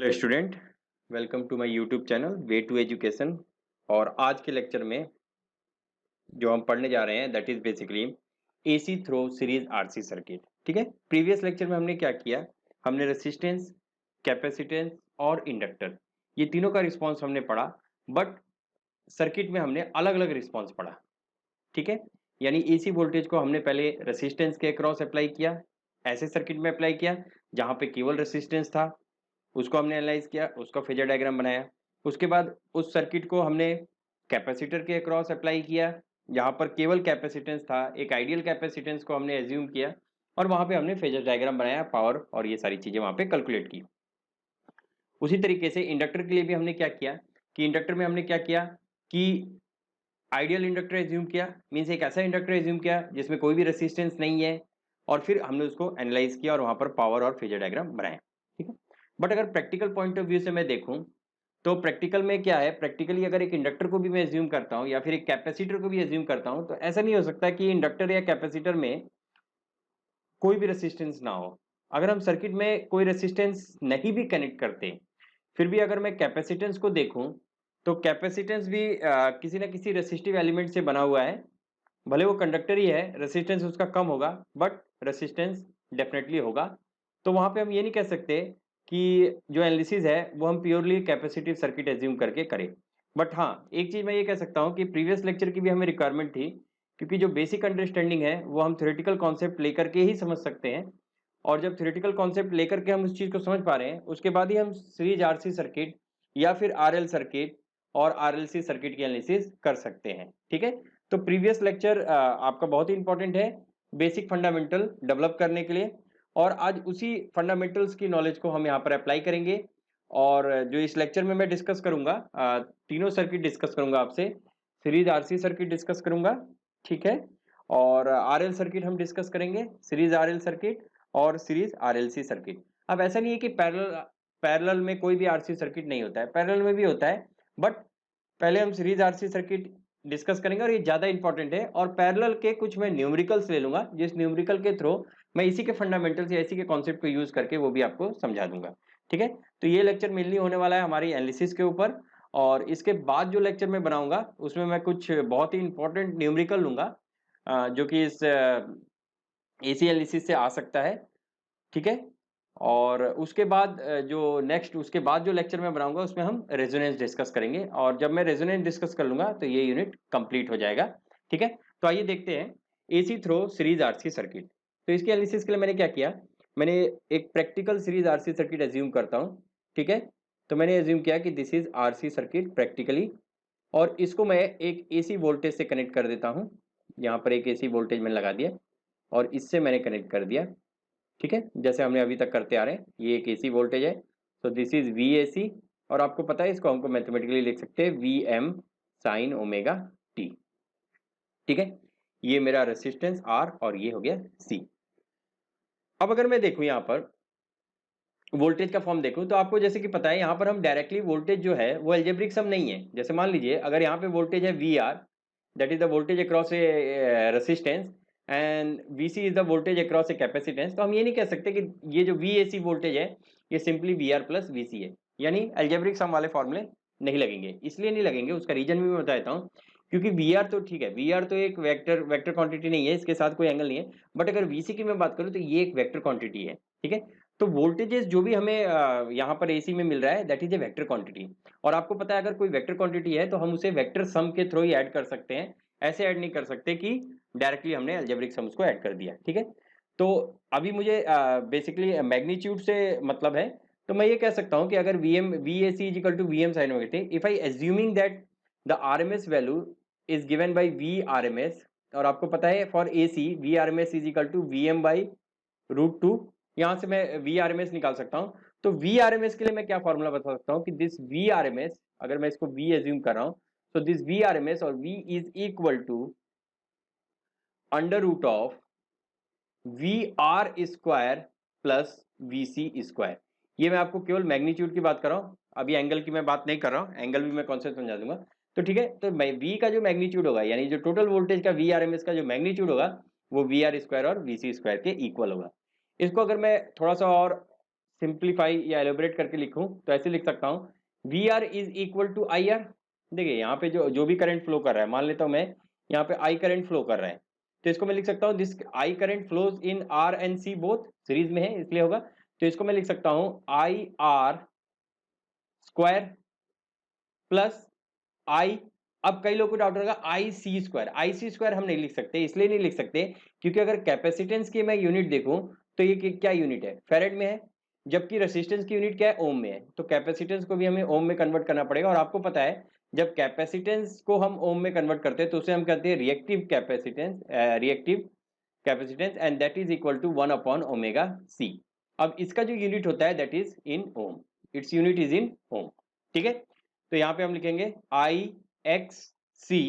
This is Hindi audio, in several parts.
Hello student, welcome to my YouTube channel way to education. और आज के लेक्चर में जो हम पढ़ने जा रहे हैं that is basically AC through series RC circuit. ठीक है, प्रीवियस लेक्चर में हमने क्या किया, हमने रेसिस्टेंस, कैपेसिटेंस और इंडक्टर, ये तीनों का रिस्पांस हमने पढ़ा। बट सर्किट में हमने अलग अलग रिस्पांस पढ़ा। ठीक है, यानी एसी वोल्टेज को हमने पहले रेसिस्टेंस के अक्रॉस अप्लाई किया, ऐसे सर्किट में अप्लाई किया जहां पे केवल रेसिस्टेंस था, उसको हमने एनालाइज किया, उसका फेजर डायग्राम बनाया। उसके बाद उस सर्किट को हमने कैपेसिटर के अक्रॉस अप्लाई किया, जहां पर केवल कैपेसिटेंस था, एक आइडियल कैपेसिटेंस को हमने एज्यूम किया और वहां पे हमने फेजर डायग्राम बनाया, पावर और ये सारी चीजें वहां पे कैलकुलेट की। उसी तरीके से इंडक्टर के लिए भी हमने क्या किया कि इंडक्टर में हमने क्या किया कि आइडियल इंडक्टर एज्यूम किया, मीन्स एक ऐसा इंडक्टर एज्यूम किया जिसमें कोई भी रेसिस्टेंस नहीं है, और फिर हमने उसको एनालाइज किया और वहां पर पावर और फेजर डायग्राम बनाया। ठीक है, बट अगर प्रैक्टिकल पॉइंट ऑफ व्यू से मैं देखूं तो प्रैक्टिकल में क्या है, प्रैक्टिकली अगर एक इंडक्टर को भी मैं एज्यूम करता हूं या फिर एक कैपेसिटर को भी एज्यूम करता हूं, तो ऐसा नहीं हो सकता कि इंडक्टर या कैपेसिटर में कोई भी रेसिस्टेंस ना हो। अगर हम सर्किट में कोई रेसिस्टेंस नहीं भी कनेक्ट करते, फिर भी अगर मैं कैपेसिटेंस को देखूं तो कैपेसिटेंस भी किसी ना किसी रेसिस्टिव एलिमेंट से बना हुआ है। भले वो कंडक्टर ही है, रेसिस्टेंस उसका कम होगा बट रेसिस्टेंस डेफिनेटली होगा। तो वहां पे हम ये नहीं कह सकते कि जो एनालिसिस है वो हम प्योरली कैपेसिटिव सर्किट एज्यूम करके करें। बट हाँ, एक चीज मैं ये कह सकता हूँ कि प्रीवियस लेक्चर की भी हमें रिक्वायरमेंट थी, क्योंकि जो बेसिक अंडरस्टैंडिंग है वो हम थ्योरेटिकल कॉन्सेप्ट लेकर के ही समझ सकते हैं। और जब थ्योरेटिकल कॉन्सेप्ट लेकर के हम उस चीज को समझ पा रहे हैं, उसके बाद ही हम सीरीज आरसी सर्किट या फिर आरएल सर्किट और आरएलसी सर्किट की एनालिसिस कर सकते हैं। ठीक है, तो प्रीवियस लेक्चर आपका बहुत ही इंपॉर्टेंट है बेसिक फंडामेंटल डेवलप करने के लिए, और आज उसी फंडामेंटल्स की नॉलेज को हम यहाँ पर अप्लाई करेंगे। और जो इस लेक्चर में मैं डिस्कस करूंगा, तीनों सर्किट डिस्कस करूंगा आपसे। सीरीज आरसी सर्किट डिस्कस करूंगा, ठीक है, और आरएल सर्किट हम डिस्कस करेंगे, सीरीज आरएल सर्किट और सीरीज आरएलसी सर्किट। अब ऐसा नहीं है कि पैरेलल पैरेलल में कोई भी आरसी सर्किट नहीं होता है, पैरेलल में भी होता है, बट पहले हम सीरीज आरसी सर्किट डिस्कस करेंगे और ये ज्यादा इंपॉर्टेंट है। और पैरेलल के कुछ मैं न्यूमेरिकल्स ले लूंगा, जिस न्यूमेरिकल के थ्रू मैं इसी के फंडामेंटल्स या इसी के कॉन्सेप्ट को यूज करके वो भी आपको समझा दूंगा। ठीक है, तो ये लेक्चर मेनली होने वाला है हमारी एनालिसिस के ऊपर, और इसके बाद जो लेक्चर मैं बनाऊंगा उसमें मैं कुछ बहुत ही इंपॉर्टेंट न्यूमेरिकल लूंगा, जो कि इस एसी एनालिसिस से आ सकता है। ठीक है, और उसके बाद जो नेक्स्ट उसके बाद जो लेक्चर मैं बनाऊंगा उसमें हम रेजोनेंस डिस्कस करेंगे, और जब मैं रेजोनेंस डिस्कस कर लूंगा तो ये यूनिट कंप्लीट हो जाएगा। ठीक है, तो आइए देखते हैं AC through series RC circuit. तो इसके एनालिसिस के लिए मैंने क्या किया, मैंने एक practical series RC circuit assume करता हूँ। ठीक है, तो मैंने एज्यूम किया कि this is RC circuit practically, और इसको मैं एक एसी वोल्टेज से कनेक्ट कर देता हूँ। यहाँ पर एक एसी वोल्टेज मैंने लगा दिया और इससे मैंने कनेक्ट कर दिया। ठीक है, जैसे हमने अभी तक करते आ रहे हैं, ये एक एसी वोल्टेज है, तो दिस इज वी एसी, और आपको पता है इसको हमको मैथमेटिकली लिख सकते हैं v m sine omega t. ठीक है, ये मेरा रेसिस्टेंस आर और ये हो गया सी। अब अगर मैं देखूं यहाँ पर वोल्टेज का फॉर्म देखूं, तो आपको जैसे कि पता है यहाँ पर हम डायरेक्टली वोल्टेज जो है वो एल्जेब्रिक सम नहीं है। जैसे मान लीजिए अगर यहाँ पे वोल्टेज है v r, that is the voltage across a resistance, and v c is the voltage across a capacitance, तो हम ये नहीं कह सकते कि ये जो वी ए सी वोल्टेज है ये simply V R plus V C है, यानी एल्जेब्रिक सम वाले फॉर्मूले नहीं लगेंगे। इसलिए नहीं लगेंगे, उसका रीजन भी मैं बता देता हूँ। क्योंकि वी आर तो ठीक है, वी आर तो एक वेक्टर वेक्टर क्वांटिटी नहीं है, इसके साथ कोई एंगल नहीं है, बट अगर वी सी की मैं बात करूँ तो ये एक वेक्टर क्वांटिटी है। ठीक है, तो वोल्टेजेस जो भी हमें यहाँ पर एसी में मिल रहा है that is a vector quantity. और आपको पता है अगर कोई वेक्टर क्वांटिटी है तो हम उसे वेक्टर सम के थ्रू ही ऐड कर सकते हैं, ऐसे ऐड नहीं कर सकते कि डायरेक्टली हमने अलजेब्रिक सम उसको ऐड कर दिया। ठीक है, तो अभी मुझे बेसिकली मैग्नीट्यूड से मतलब है, तो मैं ये कह सकता हूँ कि अगर v a c is equal to v m sine omega t, if I assuming that the r M s value is given by we R M S, और आपको पता है for a c v R M s is equal to v m by root two, यहां से मैं वी आर एम एस निकाल सकता हूं। तो वी आर एम एस के लिए मैं क्या फॉर्मूला बता सकता हूं कि this V R M S, अगर मैं इसको वी एज्यूम कर रहा हूं, तो this V R M S और V is equal to under root of V R square plus V C square. ये मैं आपको केवल मैग्नीट्यूड की बात कर रहा हूं, अभी एंगल की मैं बात नहीं कर रहा हूं, एंगल भी मैं कॉन्सेप्ट समझा दूंगा। तो ठीक है, तो वी का जो मैग्नीट्यूड होगा, यानी जो टोटल वोल्टेज का वी आर एम एस का जो मैग्नीट्यूड होगा वो वी आर स्क्वायर और वी सी स्क्वायर के इक्वल होगा। इसको अगर मैं थोड़ा सा और सिंप्लीफाई या एलोबरेट करके लिखूं तो ऐसे लिख सकता हूं, v r is equal to i r. देखिए यहाँ पे जो जो भी करंट फ्लो कर रहा है, मान लेता हूं मैं यहाँ पे आई करंट फ्लो कर रहा है, तो इसको मैं लिख सकता हूँ this i current flows in r and c both, series में है इसलिए होगा, तो इसको मैं लिख सकता हूँ आई आर स्क्वायर प्लस आई, अब कई लोगों को डाउट होगा आई सी स्क्वायर, आई सी स्क्वायर हम नहीं लिख सकते, इसलिए नहीं लिख सकते क्योंकि अगर कैपेसिटेंस की मैं यूनिट देखूं तो ये क्या यूनिट है, फेरेड में है, जबकि रेसिस्टेंस की यूनिट क्या है, ओम में है, तो कैपेसिटेंस को भी हमें ओम में कन्वर्ट करना पड़ेगा। और आपको पता है जब कैपेसिटेंस को हम ओम में कन्वर्ट करते हैं तो उसे हम कहते हैं reactive capacitance, reactive capacitance, and that is equal to 1/ओमेगा सी। अब इसका जो यूनिट होता है that is in ohm, its unit is in ohm, ठीक है। तो यहाँ पे हम लिखेंगे I X C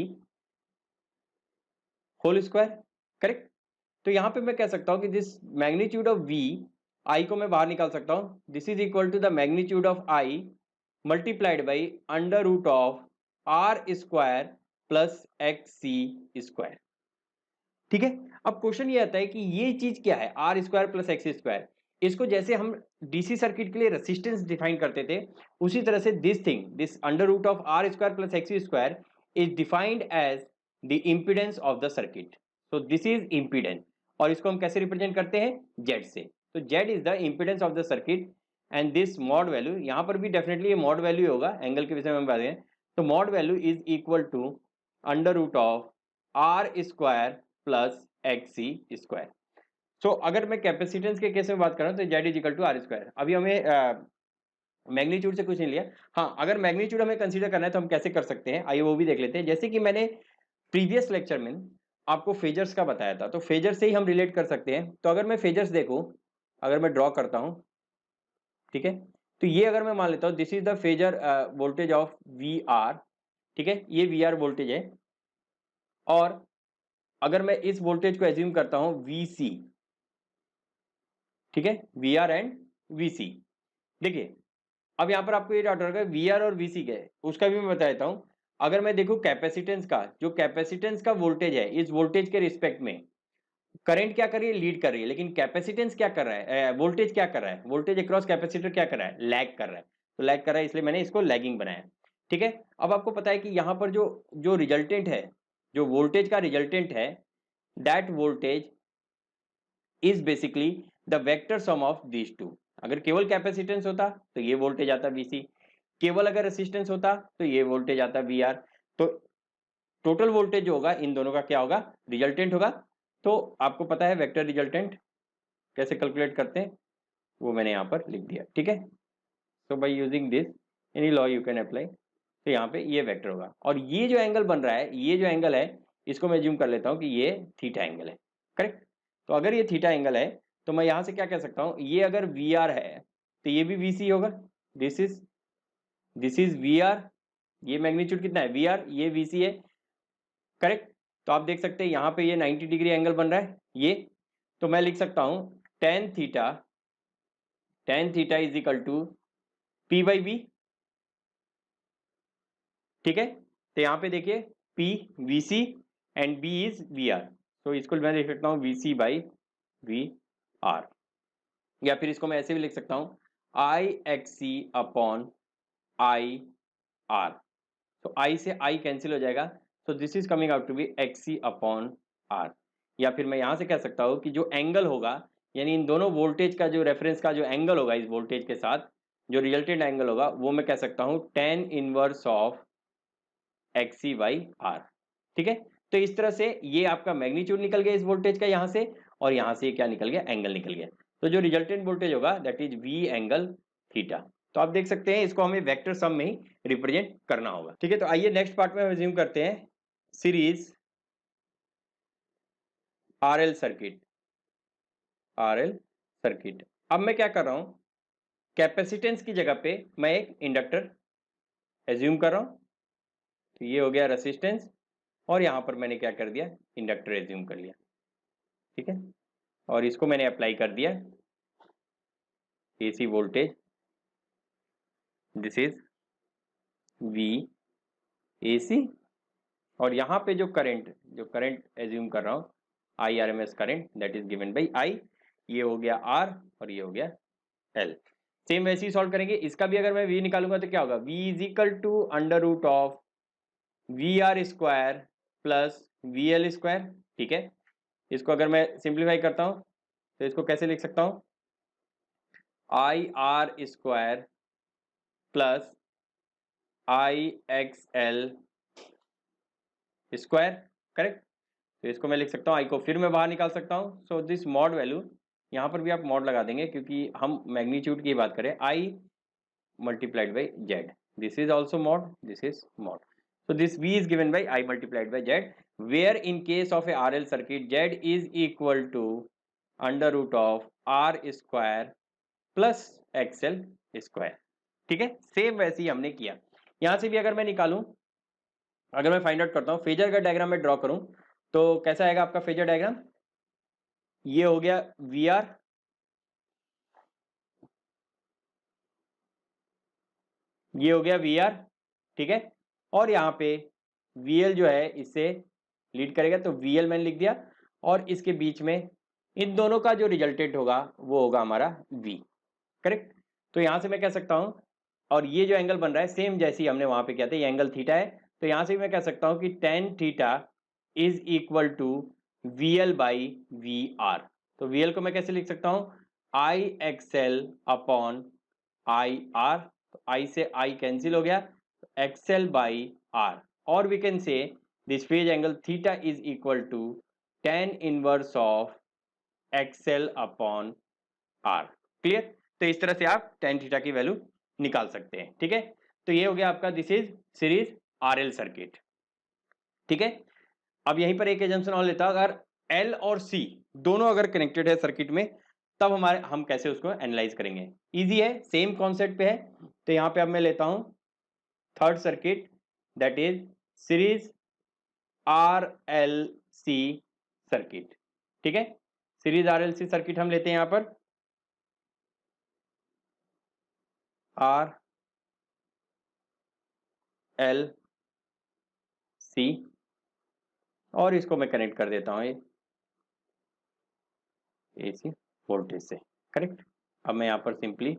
whole square, correct. तो यहां पे मैं कह सकता हूं कि this magnitude of V, I को मैं बाहर निकाल सकता हूं, this is equal to the magnitude of I multiplied by under root of R square plus X C square, ठीक है। अब क्वेश्चन ये आता है कि ये चीज क्या है, R square plus X square, इसको जैसे हम डीसी सर्किट के लिए रेसिस्टेंस डिफाइन करते थे उसी तरह से this thing, this under root of R square plus X square is defined as the impedance of the circuit, so this is impedance, और इसको हम कैसे रिप्रेजेंट करते हैं, जेड से, तो Z is the impedance of the circuit, and this mod value, यहां पर भी डेफिनेटली ये मॉड वैल्यू होगा, एंगल के विषय में हम बात करें तो mod value is equal to under root of R square plus X C square. So अगर मैं कैपेसिटेंस के केस में बात करूं तो Z is equal to R square. अभी हमें मैग्नीट्यूड से कुछ नहीं लिया, हाँ अगर मैग्नीट्यूड हमें कंसीडर करना है तो हम कैसे कर सकते हैं, आइए वो भी देख लेते हैं। जैसे कि मैंने प्रीवियस लेक्चर में आपको फेजर्स का बताया था, तो फेजर से ही हम रिलेट कर सकते हैं। तो अगर मैं फेजर्स देखूं, अगर मैं ड्रॉ करता हूं, ठीक है, तो ये अगर मैं मान लेता हूं this is the phasor voltage of V R, ठीक है, ये वी आर वोल्टेज है, और अगर मैं इस वोल्टेज को एज्यूम करता हूं वी सी, ठीक है, वी आर एंड वी सी, देखिए अब यहां पर आपको ये डाउट होगा वी आर और वी सी क्या है, उसका भी मैं बता देता हूं। अगर मैं देखूं कैपेसिटेंस का, जो कैपेसिटेंस का वोल्टेज है, इस वोल्टेज के रिस्पेक्ट में करंट क्या कर रही है, लीड कर रही है, लेकिन कैपेसिटेंस क्या कर रहा है, वोल्टेज क्या कर रहा है, वोल्टेज अक्रॉस कैपेसिटर क्या कर रहा है, लैग कर रहा है, तो लैग कर रहा है इसलिए मैंने इसको लैगिंग बनाया, ठीक है। अब आपको पता है कि यहां पर जो जो रिजल्टेंट है, जो वोल्टेज का रिजल्टेंट है, that voltage is basically the vector sum of these two. अगर केवल कैपेसिटेंस होता तो ये वोल्टेज आता वीसी, केवल अगर रेसिस्टेंस होता तो ये वोल्टेज आता वी आर, तो टोटल वोल्टेज जो होगा इन दोनों का क्या होगा, रिजल्टेंट होगा। तो आपको पता है वेक्टर रिजल्टेंट कैसे कैलकुलेट करते हैं, वो मैंने यहाँ पर लिख दिया, ठीक है। So by using this any law you can apply, तो यहाँ पे ये वेक्टर होगा, और ये जो एंगल बन रहा है, ये जो एंगल है, इसको मैं ज्यूम कर लेता हूँ कि ये थीटा एंगल है, करेक्ट। तो अगर ये थीटा एंगल है तो मैं यहाँ से क्या कह सकता हूँ, ये अगर वी आर है तो ये भी वी सी होगा, दिस इज वी आर, ये मैग्नीट्यूड कितना है वी आर, ये वी सी है, करेक्ट। तो आप देख सकते हैं यहाँ पे ये 90 डिग्री एंगल बन रहा है ये, तो मैं लिख सकता हूँ tan theta is equal to P by B, ठीक है। तो यहाँ पे देखिए P V C and B is V R, तो इसको मैं लिख सकता हूँ V C by we R, या फिर इसको मैं ऐसे भी लिख सकता हूँ I X C upon I R, तो आई से आई कैंसिल हो जाएगा, तो this is coming out to be X C upon are. या फिर मैं यहाँ से कह सकता हूँ कि जो एंगल होगा, यानी इन दोनों वोल्टेज का जो रेफरेंस का जो एंगल होगा इस वोल्टेज के साथ, जो रिजल्टेंट एंगल होगा वो मैं कह सकता हूँ tan inverse of X C by R, ठीक है। तो इस तरह से ये आपका मैग्नीट्यूड निकल गया इस वोल्टेज का यहाँ से, और यहाँ से क्या निकल गया, एंगल निकल गया, तो जो रिजल्टेंट वोल्टेज होगा that is V angle theta. तो आप देख सकते हैं इसको हमें वेक्टर सम में ही रिप्रेजेंट करना होगा, ठीक है। तो आइए नेक्स्ट पार्ट में रिज्यूम करते हैं series RL circuit, RL circuit. अब मैं क्या कर रहा हूं, कैपेसिटेंस की जगह पे मैं एक इंडक्टर एज्यूम कर रहा हूं, तो ये हो गया रेसिस्टेंस, और यहां पर मैंने क्या कर दिया, इंडक्टर एज्यूम कर लिया, ठीक है, और इसको मैंने अप्लाई कर दिया AC voltage, this is V AC, और यहाँ पे जो करंट एज्यूम कर रहा हूँ I R M S current that is given by I, ये हो गया आर और ये हो गया एल। सेम वैसे ही सॉल्व करेंगे। इसका भी अगर मैं v निकालूंगा तो क्या होगा, v is equal to under root of V R square plus V L square. ठीक है, इसको अगर मैं सिंप्लीफाई करता हूं तो इसको कैसे लिख सकता हूं, I R square plus I X L square. Correct, तो इसको मैं लिख सकता हूँ, आई को फिर मैं बाहर निकाल सकता हूँ। सो दिस मॉड वैल्यू, यहाँ पर भी आप मॉड लगा देंगे क्योंकि हम मैग्नीट्यूड की बात करें, आई multiplied by z. This is also mod, this is mod. So this v is given by I multiplied by z, where in case of a RL circuit z is equal to under root of r square plus xl square। ठीक है, सेम वैसे ही हमने किया। यहां से भी अगर मैं निकालूं, अगर मैं फाइंड आउट करता हूं, फेजर का डायग्राम में ड्रॉ करूं तो कैसा आएगा आपका फेजर डायग्राम, ये हो गया वी आर, ये हो गया वी आर। ठीक है, और यहाँ पे वी एल जो है इससे लीड करेगा, तो वी एल मैंने लिख दिया, और इसके बीच में इन दोनों का जो रिजल्टेंट होगा वो होगा हमारा वी। करेक्ट, तो यहाँ से मैं कह सकता हूँ, और ये जो एंगल बन रहा है सेम जैसे ही हमने वहां पे किया था, ये एंगल थीटा है, तो यहाँ से भी मैं कह सकता हूँ कि tan theta is equal to V L by we R. तो वी एल को मैं कैसे लिख सकता हूँ, I X L upon I R, तो आई से आई कैंसिल हो गया, एक्सएल बाई आर, और we can say this phase angle theta is equal to tan inverse of X L upon R. Clear, तो इस तरह से आप टेन थीटा की वैल्यू निकाल सकते हैं। ठीक है, तो ये हो गया आपका, this is series RL circuit. ठीक है, अब यहीं पर एक एजम्पशन और लेता हूं, अगर एल और सी दोनों अगर कनेक्टेड है सर्किट में, तब हम कैसे उसको एनालाइज करेंगे। इजी है, सेम कॉन्सेप्ट पे है। तो यहाँ पे अब मैं लेता हूं third circuit, that is series R L C circuit. ठीक है, series R L C circuit हम लेते हैं यहां पर आर एल सी, और इसको मैं कनेक्ट कर देता हूं एसी वोल्टेज से। करेक्ट, अब मैं यहाँ पर सिंपली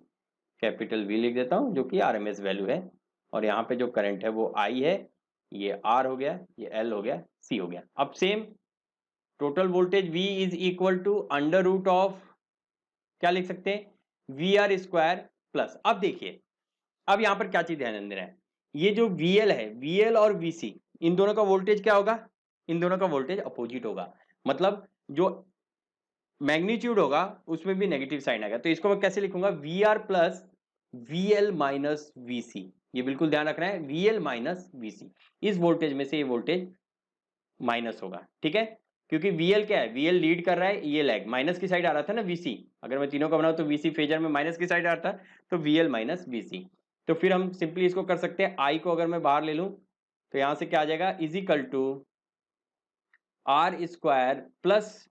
कैपिटल वी लिख देता हूँ जो कि आरएमएस वैल्यू है, और यहाँ पे जो करंट है वो आई है, ये आर हो गया, ये एल हो गया, सी हो गया। अब same total voltage V is equal to under root of, क्या लिख सकते हैं, वी आर स्क्वायर प्लस। अब देखिए, अब यहाँ पर क्या चीज ध्यान देना है, ये जो वी एल है, वी एल और वी सी, इन दोनों का वोल्टेज क्या होगा, इन दोनों का वोल्टेज अपोजिट होगा, मतलब जो मैग्नीट्यूड होगा उसमें भी नेगेटिव साइन आएगा। तो इसको मैं कैसे लिखूंगा, V R plus V L minus V C, ये बिल्कुल ध्यान रखना है, V L minus V C, इस वोल्टेज में से ये वोल्टेज माइनस होगा। ठीक है, क्योंकि वी एल क्या है, वी एल लीड कर रहा है, ये लैग माइनस की साइड आ रहा था ना वी सी, अगर मैं तीनों का बनाऊं तो वी सी फेजर में माइनस की साइड आ रहा था, तो वी एल माइनस वी सी। तो फिर हम सिंपली इसको कर सकते हैं, आई को अगर मैं बाहर ले लूं तो यहां से क्या आ जाएगा, is equal to R square plus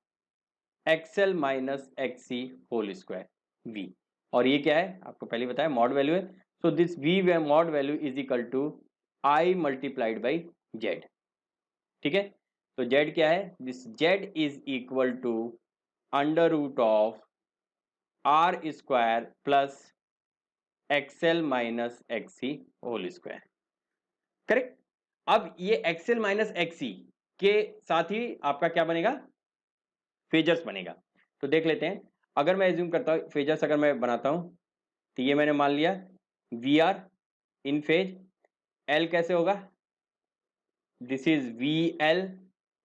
XL minus XC whole square V, और ये क्या है आपको पहले बताया, मॉड वैल्यू है। So this V mod value is equal to I multiplied by Z. ठीक है, तो जेड क्या है, this Z is equal to under root of R square plus XL minus XC whole square. Correct, अब ये एक्सएल माइनस एक्सी के साथ ही आपका क्या बनेगा, फेजर्स बनेगा। तो देख लेते हैं, अगर मैं एज्यूम करता हूं फेजर्स अगर मैं बनाता हूं, तो ये मैंने मान लिया V R in phase, L कैसे होगा, दिस इज वी एल,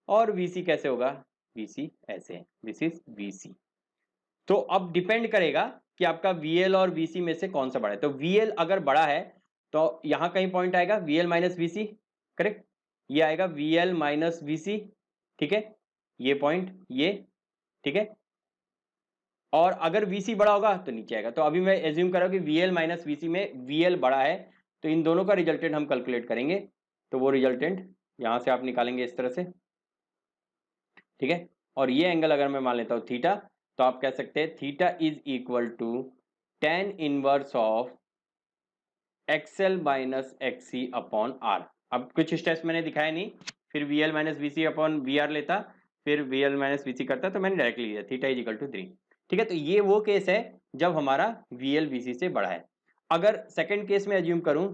और वी सी कैसे होगा, वी सी ऐसे, दिस इज वी सी। तो अब डिपेंड करेगा कि आपका वी एल और वी सी में से कौन सा बड़ा है। तो वी एल अगर बड़ा है तो यहां कहीं पॉइंट आएगा V L minus V C. Correct, ये आएगा V L minus V C. ठीक है, ये पॉइंट ये, ठीक है, और अगर VC बड़ा होगा तो नीचे आएगा। तो अभी मैं एज्यूम कर रहा हूं कि VL माइनस VC में VL बड़ा है, तो इन दोनों का रिजल्टेंट हम कैलकुलेट करेंगे। तो वो रिजल्टेंट यहां से आप निकालेंगे इस तरह से। ठीक है, और ये एंगल अगर मैं मान लेता हूं थीटा, तो आप कह सकते हैं theta is equal to tan inverse of XL minus XC upon R. अब कुछ स्टेप्स मैंने दिखाया नहीं, फिर VL minus VC upon VR लेता, फिर VL माइनस VC करता, तो मैंने डायरेक्टली लिया थीटा इज इक्वल टू 3। ठीक है। तो ये वो केस है जब हमारा VL VC से बड़ा है। अगर सेकंड केस में एज्यूम करूं,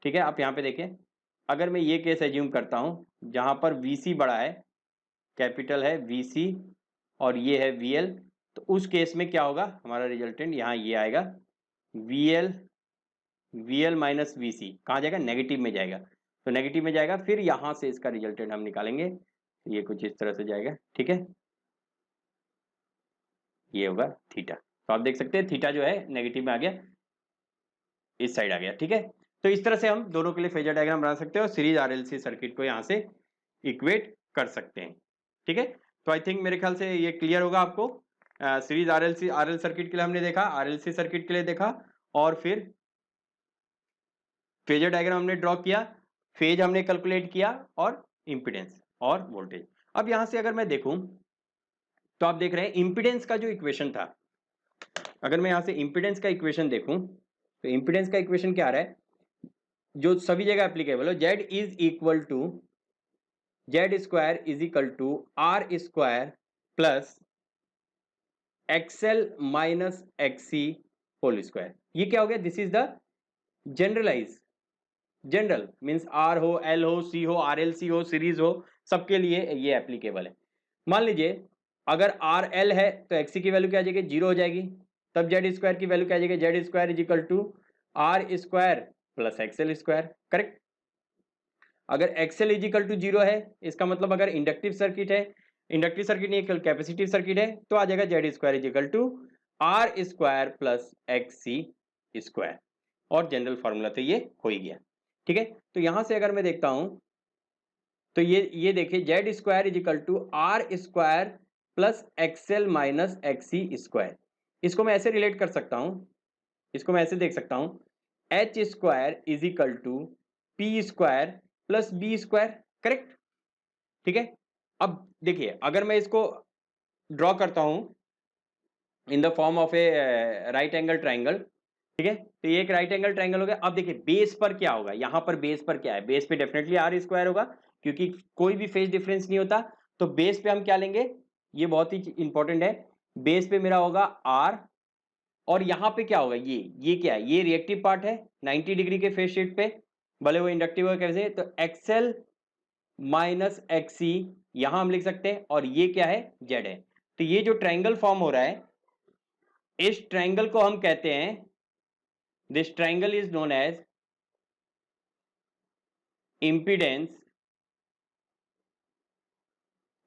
ठीक है, आप यहां पे देखिए, अगर मैं ये केस एज्यूम करता हूं जहां पर VC बड़ा है, कैपिटल है VC और ये है VL, तो उस केस में क्या होगा, हमारा रिजल्टेंट यहाँ ये आएगा, VL माइनस VC कहाँ जाएगा, नेगेटिव में जाएगा। तो नेगेटिव में जाएगा, फिर यहाँ से इसका रिजल्टेंट हम निकालेंगे, ये कुछ इस तरह से जाएगा, ठीक है, ये होगा थीटा। तो आप देख सकते हैं थीटा जो है नेगेटिव में आ गया, इस साइड आ गया, ठीक है। तो इस तरह से हम दोनों के लिए फेजर डायग्राम बना सकते हैं और सीरीज RLC सर्किट को यहाँ से इक्वेट कर सकते हैं, ठीक है। तो आई थिंक मेरे ख्याल से ये क्लियर होगा आपको। सीरीज RL सर्किट के लिए हमने देखा, RLC सर्किट के लिए देखा, और फिर फेजर डायग्राम हमने ड्रॉ किया, फेज हमने कैलकुलेट किया, और इंपिडेंस और वोल्टेज। अब यहां से अगर मैं देखूं तो आप देख रहे हैं इंपिडेंस का जो इक्वेशन था, अगर मैं यहां से इंपिडेंस का इक्वेशन देखूं तो इंपिडेंस का इक्वेशन क्या आ रहा है, जो सभी जगह एप्लीकेबल हो, Z is equal to Z square is equal to R square plus XL minus XC whole square. ये क्या हो गया, this is the general means R हो, L हो, C हो, RLC हो, सीरीज हो, सबके लिए ये एप्लीकेबल है। मान लीजिए अगर RL है तो XC की वैल्यू क्या आ जाएगी, 0 हो जाएगी, तब Z स्क्वायर की वैल्यू क्या आ जाएगी, Z square is equal to R square plus XL square, correct. अगर XL इज इक्वल टू 0 है, इसका मतलब अगर इंडक्टिव सर्किट है, इंडक्टिव सर्किट नहीं कैपेसिटिव सर्किट है, तो आ जाएगा Z square is equal to R square plus XC square, और जनरल फॉर्मूला तो ये हो ही गया, ठीक है। तो यहां से अगर मैं देखता हूं तो ये देखिए Z square is equal to R square plus XL minus XC square. इसको मैं ऐसे रिलेट कर सकता हूं, इसको मैं ऐसे देख सकता हूं, H square is equal to P square plus B square, correct, ठीक है। अब देखिए अगर मैं इसको ड्रॉ करता हूं in the form of A right angle triangle, ठीक है, तो ये एक राइट एंगल ट्राइंगल हो गया। अब देखिए बेस पर क्या होगा, यहां पर बेस पर क्या है, बेस पे डेफिनेटली R स्क्वायर होगा, क्योंकि कोई भी फेज डिफरेंस नहीं होता। तो बेस पे हम क्या लेंगे, ये बहुत ही इंपॉर्टेंट है, बेस पे मेरा होगा R, और यहां पे क्या होगा, ये क्या है, ये रिएक्टिव पार्ट है 90 डिग्री के फेज शिफ्ट पे, भले वो इंडक्टिव हो कैसे, तो XL माइनस XC यहां हम लिख सकते हैं, और ये क्या है, Z है। तो ये जो ट्राइंगल फॉर्म हो रहा है, इस ट्राइंगल को हम कहते हैं, this triangle is known as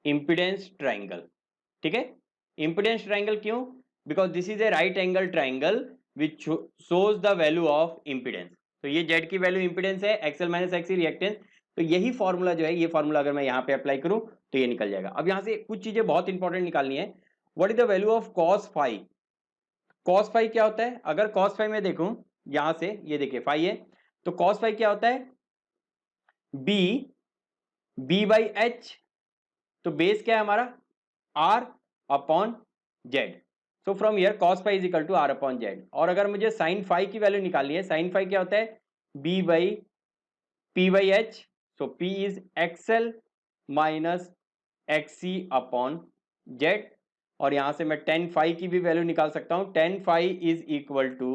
impedance triangle, ठीक है। इंपिडेंस ट्राइंगल क्यों, because this is a right angle triangle which shows the value of impedance. तो ये Z की वैल्यू इंपिडेंस है, XL माइनस XC रिएक्टेंस। तो यही फॉर्मूला जो है, ये फॉर्मूला अगर मैं यहाँ पे अप्लाई करूं तो ये निकल जाएगा। अब यहाँ से कुछ चीजें बहुत इंपॉर्टेंट निकालनी है। What is the value of cos phi, cos phi क्या होता है, अगर cos फाई में देखूं यहां से, ये देखिए फाई है, तो cos फाई क्या होता है, B बाई H, तो बेस क्या है हमारा, R upon Z, so from here cos phi is equal to R upon Z। और अगर मुझे sin फाई की वैल्यू निकालनी है, sin फाई क्या होता है, B by P by H, so P is XL minus XC upon Z, और यहां से मैं tan फाई की भी वैल्यू निकाल सकता हूं, tan phi is equal to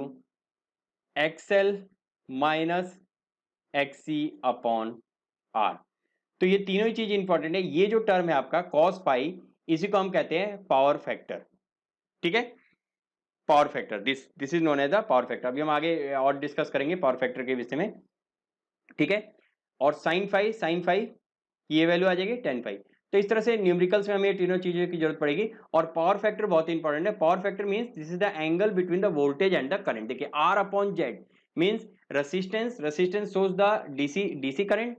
XL minus XC upon R। तो ये तीनों ही चीज इंपॉर्टेंट है। ये जो टर्म है आपका cos फाई, इसी को हम कहते हैं पावर फैक्टर, ठीक है, power factor, this is known as the power factor. अभी हम आगे और डिस्कस करेंगे पावर फैक्टर के विषय में, ठीक है। और sin फाई ये वैल्यू आ जाएगी tan फाई। तो इस तरह से न्यूमेरिकल्स में हमें ये तीनों चीजों की जरूरत पड़ेगी। और पावर फैक्टर बहुत इंपॉर्टेंट है। Power factor means this is the angle between the voltage and the current. देखिए R upon Z means resistance shows the DC current.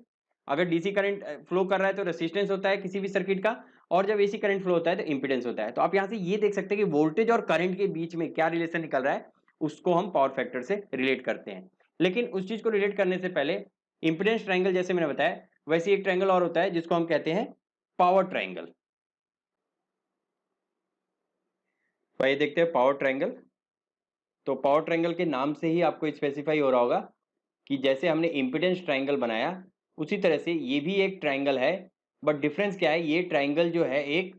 अगर डीसी करंट फ्लो कर रहा है तो रेसिस्टेंस होता है किसी भी सर्किट का, और जब एसी करंट फ्लो होता है तो इंपीडेंस होता है। तो आप यहां से ये देख सकते हैं कि वोल्टेज और करंट के बीच में क्या रिलेशन निकल रहा है, उसको हम पावर फैक्टर से रिलेट करते हैं। लेकिन उस चीज को रिलेट करने से पहले इंपीडेंस ट्रायंगल जैसे मैंने बताया, वैसे एक ट्रायंगल और होता है जिसको हम कहते हैं पावर ट्रायंगल। तो ये देखते हैं पावर ट्रायंगल। तो पावर ट्रायंगल के नाम से ही आपको स्पेसिफाई हो रहा होगा कि जैसे हमने इंपीडेंस ट्रायंगल बनाया, उसी तरह से ये भी एक ट्रायंगल है, बट डिफरेंस क्या है, ये ट्रायंगल जो है एक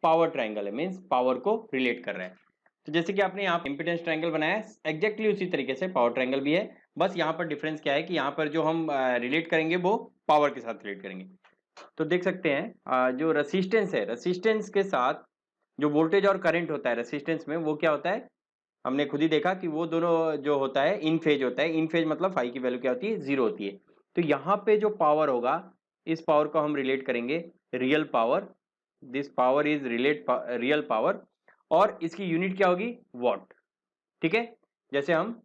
पावर ट्रायंगल है, मीन्स पावर को रिलेट कर रहा है। तो जैसे कि आपने यहाँ इम्पीडेंस ट्रायंगल बनाया है, एग्जैक्टली उसी तरीके से पावर ट्रायंगल भी है, बस यहाँ पर डिफरेंस क्या है कि यहाँ पर जो हम रिलेट करेंगे वो पावर के साथ रिलेट करेंगे। तो देख सकते हैं जो रेसिस्टेंस है, रेसिस्टेंस के साथ जो वोल्टेज और करंट होता है रेसिस्टेंस में, वो क्या होता है, हमने खुद ही देखा कि वो दोनों जो होता है इन फेज होता है। इन फेज मतलब फाई की वैल्यू क्या होती है, 0 होती है। तो यहाँ पे जो पावर होगा, इस पावर को हम रिलेट करेंगे real power, this power is relate real power, और इसकी यूनिट क्या होगी, वॉट। ठीक है, जैसे हम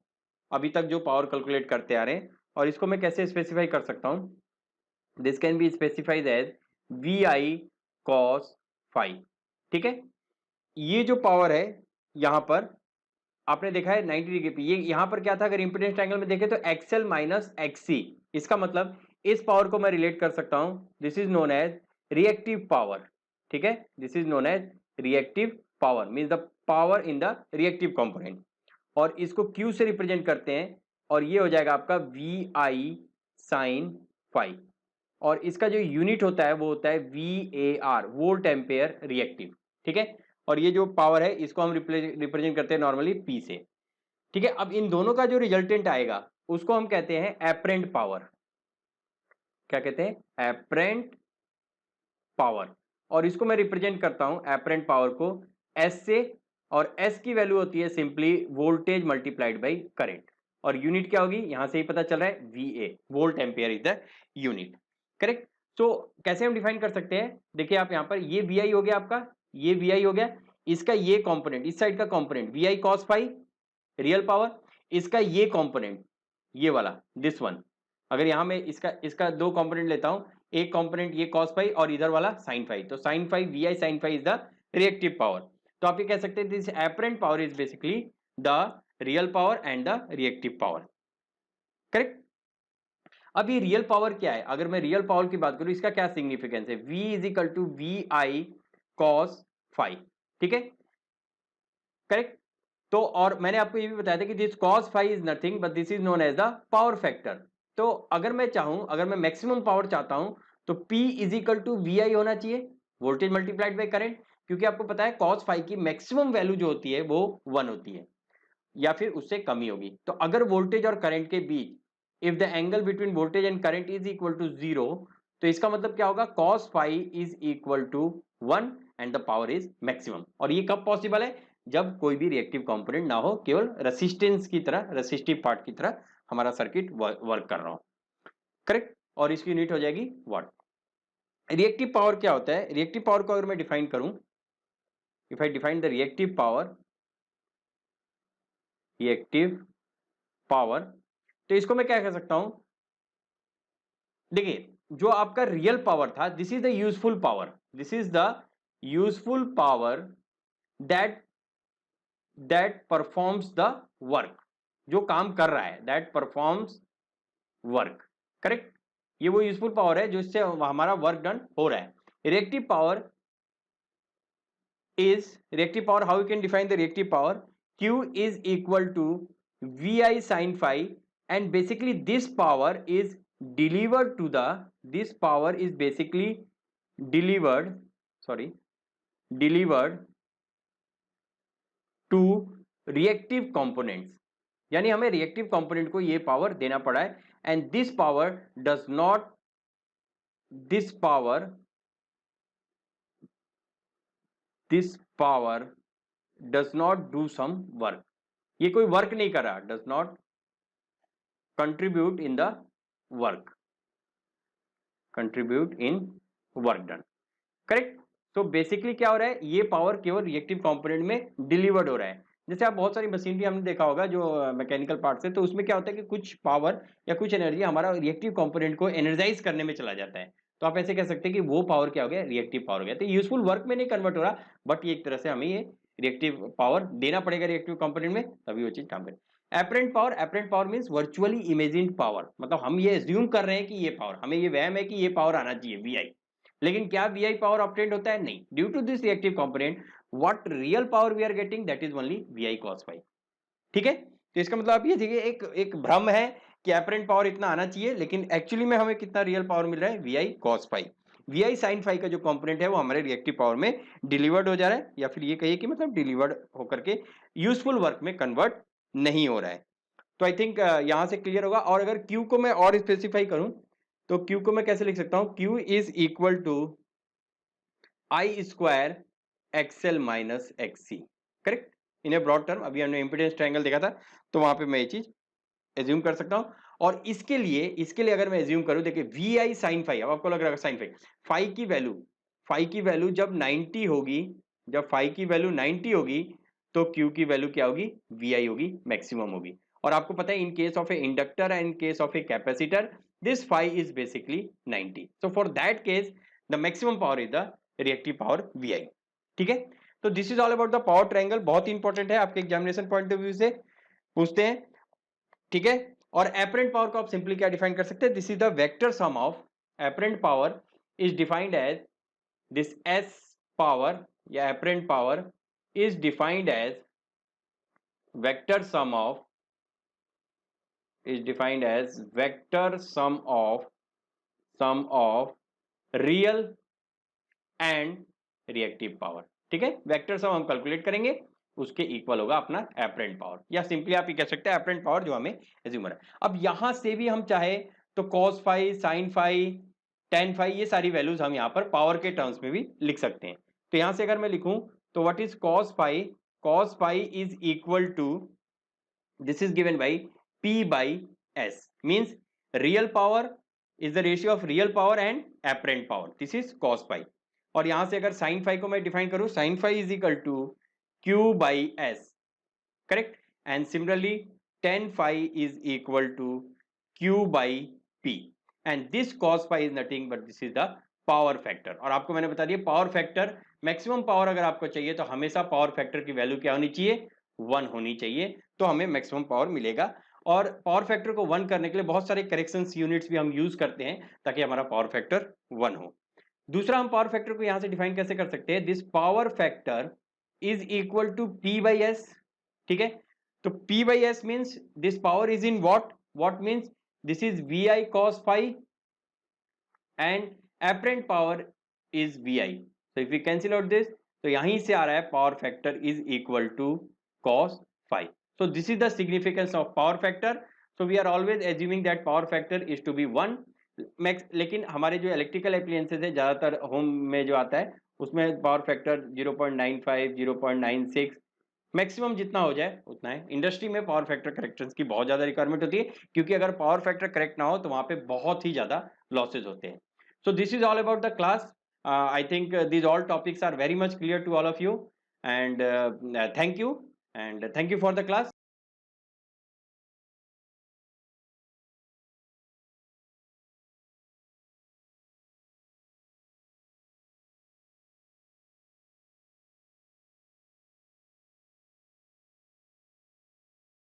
अभी तक जो पावर कैलकुलेट करते आ रहे हैं, और इसको मैं कैसे स्पेसिफाई कर सकता हूं, this can be specified as V I cos phi. ठीक है, ये जो पावर है यहां पर आपने देखा है 90 डिग्री पे, ये यहां पर क्या था, अगर इंपीडेंस ट्रायंगल में देखें तो एक्सएल माइनस एक्ससी, इसका मतलब इस पावर को मैं रिलेट कर सकता हूं, this is known as reactive power. ठीक है, this is known as reactive power, means the power in the reactive component, और इसको Q से रिप्रेजेंट करते हैं, और ये हो जाएगा आपका वी आई साइन फाई, और इसका जो यूनिट होता है वो होता है VAR, वोल्ट एम्पेयर रिएक्टिव। ठीक है, और ये जो पावर है इसको हम रिप्रेजेंट करते हैं नॉर्मली P से। ठीक है, अब इन दोनों का जो रिजल्टेंट आएगा उसको हम कहते हैं एपरेंट पावर। क्या कहते हैं, एपरेंट पावर, और इसको मैं रिप्रेजेंट करता हूं एपरेंट पावर को S से, और S की वैल्यू होती है simply voltage multiplied by current, और यूनिट क्या होगी, यहां से ही पता चल रहा है VA, volt ampere is the unit. Correct. तो कैसे हम डिफाइन कर सकते हैं, देखिए आप यहां पर, ये VI हो गया आपका, ये VI हो गया, इसका ये कंपोनेंट, इस साइड का component VI cos phi real power, इसका ये कंपोनेंट, ये वाला दिस वन, अगर यहां मैं इसका इसका दो कंपोनेंट लेता हूं, एक कंपोनेंट ये cos फाई और इधर वाला sin फाई, तो sin phi VI sin phi is the reactive power. तो आप ये कह सकते हैं this apparent power is basically the real power and the reactive power. Correct. अब ये रियल पावर क्या है, अगर मैं रियल पावर की बात करूं, इसका क्या सिग्निफिकेंस है, V is equal to VI cos phi. ठीक है, करेक्ट। तो और मैंने आपको ये भी बताया था कि this cos phi is nothing but this is known as the power factor. तो अगर मैं चाहूं, अगर मैं मैक्सिमम पावर चाहता हूं, तो P is equal to VI होना चाहिए, वोल्टेज मल्टीप्लाइड बाई करंट, क्योंकि आपको पता है cos फाई की मैक्सिमम वैल्यू जो होती है वो 1 होती है, या फिर उससे कम ही होगी। तो अगर वोल्टेज और करंट के बीच, if the angle between voltage and current is equal to 0, तो इसका मतलब क्या होगा, cos phi is equal to 1 and the power is maximum. और ये कब पॉसिबल है, जब कोई भी रिएक्टिव कंपोनेंट ना हो, केवल रेसिस्टेंस की तरह, रेसिस्टिव पार्ट की तरह हमारा सर्किट वर्क कर रहा हो। करेक्ट, और इसकी यूनिट हो जाएगी वाट। रिएक्टिव पावर क्या होता है, रिएक्टिव पावर को अगर मैं डिफाइन करूं, if I define the reactive power, reactive power, तो इसको मैं क्या कह सकता हूं, देखिए जो आपका रियल पावर था, this is the useful power, this is the useful power that that performs the work, जो काम कर रहा है, दैट परफॉर्म्स वर्क। करेक्ट, ये वो यूजफुल पावर है जो इससे हमारा वर्क डन हो रहा है। Reactive power is, reactive power, how you can define the reactive power, Q is equal to VI sin phi, and basically this power is delivered to the, this power is basically delivered, sorry, delivered to reactive components, यानी हमें रिएक्टिव कंपोनेंट को ये पावर देना पड़ा है, and this power does not, this power, this power does not do some work, ये कोई वर्क नहीं कर रहा, does not contribute in the work, contribute in work done. Correct. तो बेसिकली क्या हो रहा है, ये पावर केवल रिएक्टिव कंपोनेंट में डिलीवर्ड हो रहा है। जैसे आप बहुत सारी मशीनरी हमने देखा होगा जो मैकेनिकल पार्ट्स है, तो उसमें क्या होता है कि कुछ पावर या कुछ एनर्जी हमारा रिएक्टिव कंपोनेंट को एनर्जाइज करने में चला जाता है, तो आप ऐसे कह सकते हैं कि वो पावर क्या हो गया, रिएक्टिव पावर हो गया। तो यूजफुल वर्क में नहीं कन्वर्ट हो रहा, बट ये एक तरह से हमें ये रिएक्टिव पावर देना पड़ेगा रिएक्टिव कंपोनेंट में, तभी वो चीज काम करे। Apparent power, apparent power means virtually imagined power, मतलब हम ये एज्यूम कर रहे हैं कि ये पावर, हमें ये वहम है कि ये पावर आना चाहिए VI, लेकिन क्या VI पावर ऑब्टेन्ड होता है, नहीं। Due to this reactive component, what real power we are getting, that is only VI cos phi. ठीक है, तो इसका मतलब आप ये देखिए, एक भ्रम है कि एपरेंट पावर इतना आना चाहिए, लेकिन एक्चुअली में हमें कितना रियल पावर मिल रहा है, VI cos phi. V I sine phi का जो कंपोनेंट है वो हमारे रिएक्टिव पावर में डिलीवर्ड हो जा रहा है, या फिर ये कहिए कि मतलब डिलीवर्ड होकर के यूजफुल वर्क में कन्वर्ट नहीं हो रहा है। तो आई थिंक यहां से क्लियर होगा। और अगर Q को मैं और स्पेसिफाई करूं तो Q को मैं कैसे लिख सकता हूं, Q is equal to I square XL minus XC, correct, in a broad term. अभी हमने इम्पीडेंस ट्रायंगल देखा था तो वहां पे मैं ये चीज एज्यूम कर सकता हूं। और इसके लिए अगर मैं एज्यूम करूं, देखिए वी आई साइन फाई, अब आपको लग रहा है साइन फाई, फाई की वैल्यू जब 90 होगी, जब फाई की वैल्यू 90 होगी तो क्यू की वैल्यू क्या होगी, वी आई होगी, मैक्सिमम होगी। और आपको पता है in case of a inductor and in case of a capacitor this phi is basically 90, so for that case the maximum power is the reactive power V I. ठीक है, तो this is all about the power triangle, बहुत ही इंपॉर्टेंट है आपके एग्जामिनेशन पॉइंट ऑफ व्यू से पूछते हैं। ठीक है, और एपरेंट पावर को आप सिंपली क्या डिफाइन कर सकते हैं, this is the vector sum of apparent power is defined as this S power, या apparent power is defined as vector sum of, is defined as vector sum of real and reactive power। ठीक है, वेक्टर सम हम कैलकुलेट करेंगे, उसके इक्वल होगा अपना एपरेंट पावर, या सिंपली आप ये कह सकते हैं एपरेंट पावर जो हमें एज्यूम है। अब यहां से भी हम चाहे तो cos phi, sin phi, tan phi, ये सारी वैल्यूज हम यहाँ पर पावर के टर्म्स में भी लिख सकते हैं। तो यहां से अगर मैं लिखूं तो what is cos phi is equal to, this is given by P by S, means real power is the ratio of real power and apparent power, this is cos phi। और यहां से अगर sin phi को मैं डिफाइन करूं, sin phi is equal to Q by S, correct, and similarly tan phi is equal to Q by P, and this cos phi is nothing but this is the power factor. और आपको मैंने बता दिया पावर फैक्टर, मैक्सिमम पावर अगर आपको चाहिए तो हमेशा पावर फैक्टर की वैल्यू क्या होनी चाहिए, 1 होनी चाहिए, तो हमें मैक्सिमम पावर मिलेगा। और पावर फैक्टर को 1 करने के लिए बहुत सारे करेक्शंस यूनिट्स भी हम यूज करते हैं ताकि हमारा पावर फैक्टर 1 हो। दूसरा, हम पावर फैक्टर को यहां से डिफाइन कैसे कर सकते हैं, this power factor is equal to P by S। ठीक है, तो P by S means this power is in what means this is VI cos phi and apparent power is VI, so if we cancel out this तो यहीं से आ रहा है power factor is equal to cos phi। so this is the significance of power factor, so we are always assuming that power factor is to be 1 max। लेकिन हमारे जो इलेक्ट्रिकल एप्लियंसेस है, ज्यादातर होम में जो आता है उसमें पावर फैक्टर 0.95, 0.96, मैक्सिमम जितना हो जाए उतना है। इंडस्ट्री में पावर फैक्टर करेक्शंस की बहुत ज्यादा रिक्वायरमेंट होती है, क्योंकि अगर पावर फैक्टर करेक्ट ना हो तो वहां पे बहुत ही ज्यादा लॉसेज होते हैं। So this is all about the class. I think these all topics are very much clear to all of you, and thank you for the class.